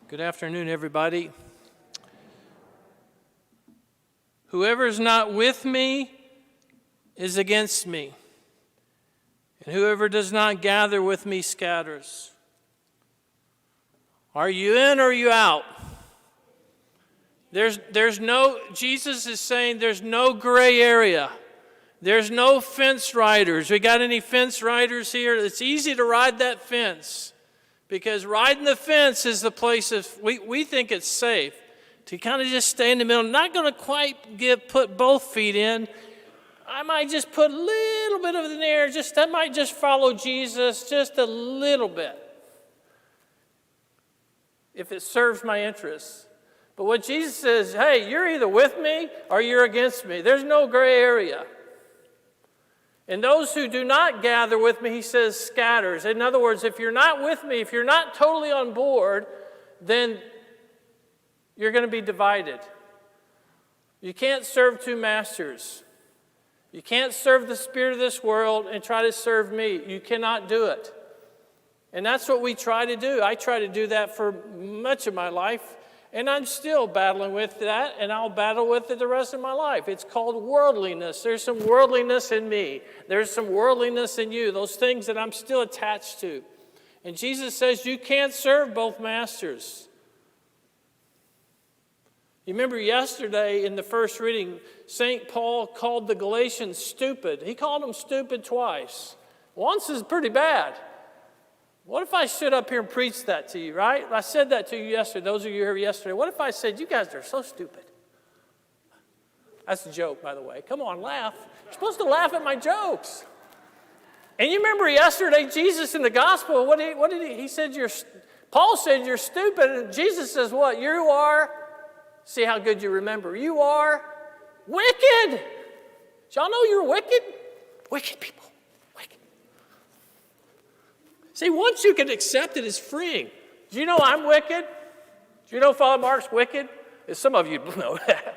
Good afternoon, everybody. Whoever is not with me is against me, and whoever does not gather with me scatters. Are you in or are you out? Jesus is saying there's no gray area. There's no fence riders. We got any fence riders here? It's easy to ride that fence. Because riding the fence is the place we think it's safe to kind of just stay in the middle. Not going to quite put both feet in. I might just put a little bit of it in there. I might just follow Jesus just a little bit, if it serves my interests. But what Jesus says, hey, you're either with me or you're against me. There's no gray area. And those who do not gather with me, he says, scatters. In other words, if you're not with me, if you're not totally on board, then you're going to be divided. You can't serve two masters. You can't serve the spirit of this world and try to serve me. You cannot do it. And that's what we try to do. I try to do that for much of my life. And I'm still battling with that, and I'll battle with it the rest of my life. It's called worldliness. There's some worldliness in me. There's some worldliness in you, those things that I'm still attached to. And Jesus says you can't serve both masters. You remember yesterday in the first reading, St. Paul called the Galatians stupid. He called them stupid twice. Once is pretty bad. What if I stood up here and preached that to you, right? I said that to you yesterday, those of you here yesterday. What if I said, you guys are so stupid? That's a joke, by the way. Come on, laugh. You're supposed to laugh at my jokes. And you remember yesterday, Jesus in the gospel, what did he? He said, Paul said you're stupid, and Jesus says what? You are, see how good you remember, you are wicked. Did y'all know you're wicked? Wicked people. See, once you can accept it, it's freeing. Do you know I'm wicked? Do you know Father Mark's wicked? Some of you know that.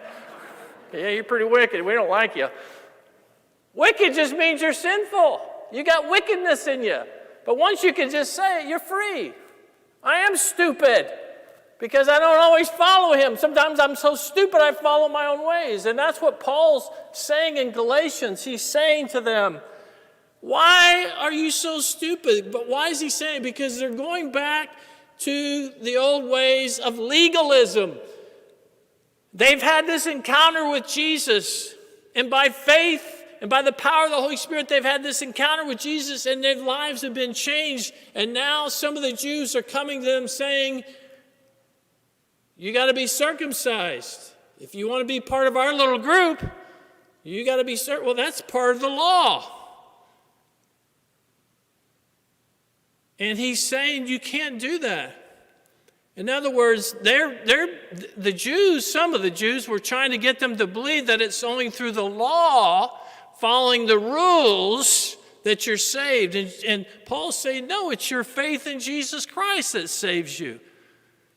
Yeah, you're pretty wicked. We don't like you. Wicked just means you're sinful. You got wickedness in you. But once you can just say it, you're free. I am stupid because I don't always follow him. Sometimes I'm so stupid I follow my own ways. And that's what Paul's saying in Galatians. He's saying to them, why are you so stupid? But why is he saying? Because they're going back to the old ways of legalism. They've had this encounter with Jesus, and by faith and by the power of the Holy Spirit, they've had this encounter with Jesus, and their lives have been changed. And now some of the Jews are coming to them saying, you got to be circumcised. If you want to be part of our little group, you got to be circumcised. Well, that's part of the law. And he's saying you can't do that. In other words, the Jews, some of the Jews were trying to get them to believe that it's only through the law, following the rules, that you're saved. And Paul's saying, no, it's your faith in Jesus Christ that saves you.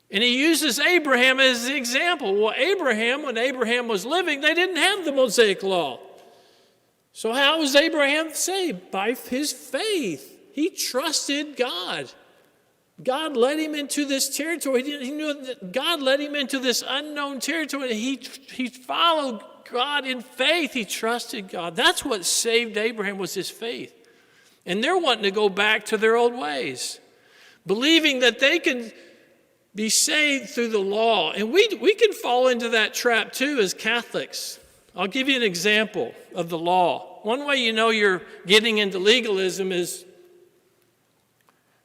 And he uses Abraham as the example. Well, Abraham, when Abraham was living, they didn't have the Mosaic law. So how was Abraham saved? By his faith. He trusted God. God led him into this territory. He knew that God led him into this unknown territory. He followed God in faith. He trusted God. That's what saved Abraham, was his faith. And they're wanting to go back to their old ways, believing that they can be saved through the law. And we can fall into that trap too as Catholics. I'll give you an example of the law. One way you know you're getting into legalism is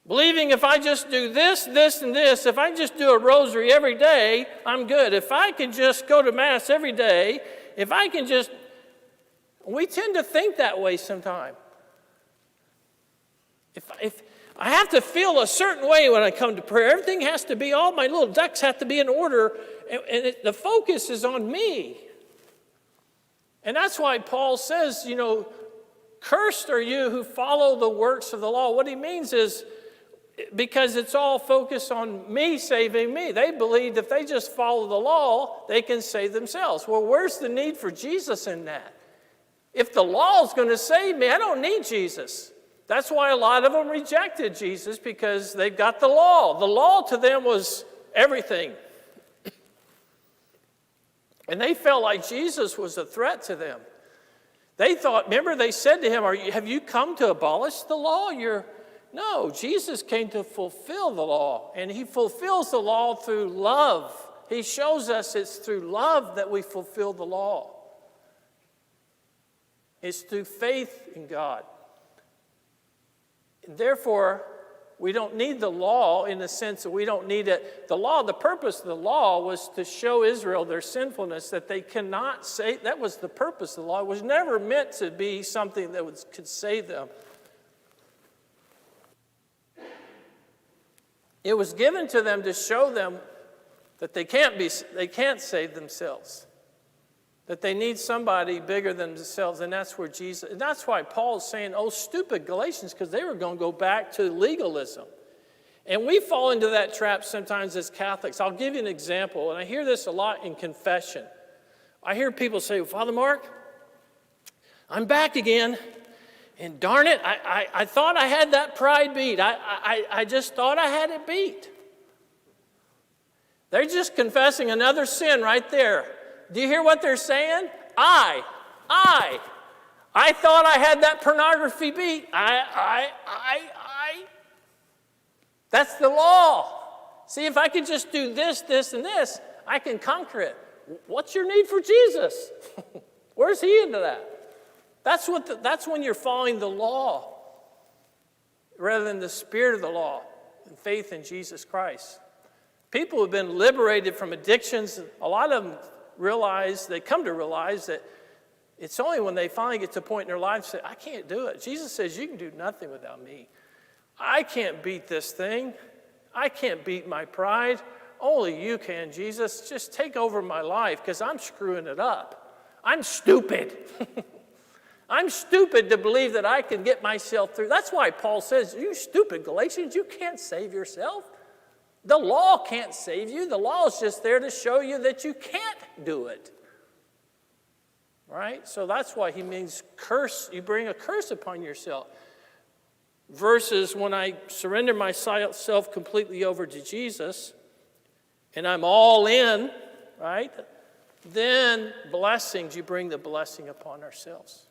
believing if I just do this, this, and this, if I just do a rosary every day, I'm good. If I can just go to Mass every day, if I can just... We tend to think that way sometimes. If I have to feel a certain way when I come to prayer, everything has to be, all my little ducks have to be in order, and the focus is on me. And that's why Paul says, cursed are you who follow the works of the law. What he means is, because it's all focused on me saving me. They believed if they just follow the law, they can save themselves. Well, where's the need for Jesus in that? If the law is going to save me, I don't need Jesus. That's why a lot of them rejected Jesus, because they've got the law. The law to them was everything. And they felt like Jesus was a threat to them. They thought, remember they said to him, have you come to abolish the law? No, Jesus came to fulfill the law. And he fulfills the law through love. He shows us it's through love that we fulfill the law. It's through faith in God. And therefore, we don't need the law in the sense that we don't need it. The purpose of the law was to show Israel their sinfulness, that they cannot save. That was the purpose of the law. It was never meant to be something that could save them. It was given to them to show them that they can't save themselves. That they need somebody bigger than themselves, and that's where Jesus, and that's why Paul's saying, oh, stupid Galatians, because they were going to go back to legalism. And we fall into that trap sometimes as Catholics. I'll give you an example, and I hear this a lot in confession. I hear people say, Father Mark, I'm back again, and darn it, I thought I had that pride beat. I just thought I had it beat. They're just confessing another sin right there. Do you hear what they're saying? I thought I had that pornography beat. That's the law. See, if I could just do this, this, and this, I can conquer it. What's your need for Jesus? Where's he into that? That's when you're following the law rather than the spirit of the law and faith in Jesus Christ. People have been liberated from addictions. A lot of them they come to realize that it's only when they finally get to a point in their life say, I can't do it. Jesus says, you can do nothing without me. I can't beat this thing. I can't beat my pride. Only you can, Jesus. Just take over my life because I'm screwing it up. I'm stupid. I'm stupid to believe that I can get myself through. That's why Paul says, you stupid Galatians, you can't save yourself. The law can't save you. The law is just there to show you that you can't do it. Right? So that's why he means curse. You bring a curse upon yourself. Versus when I surrender myself completely over to Jesus and I'm all in, right? Then blessings, you bring the blessing upon ourselves.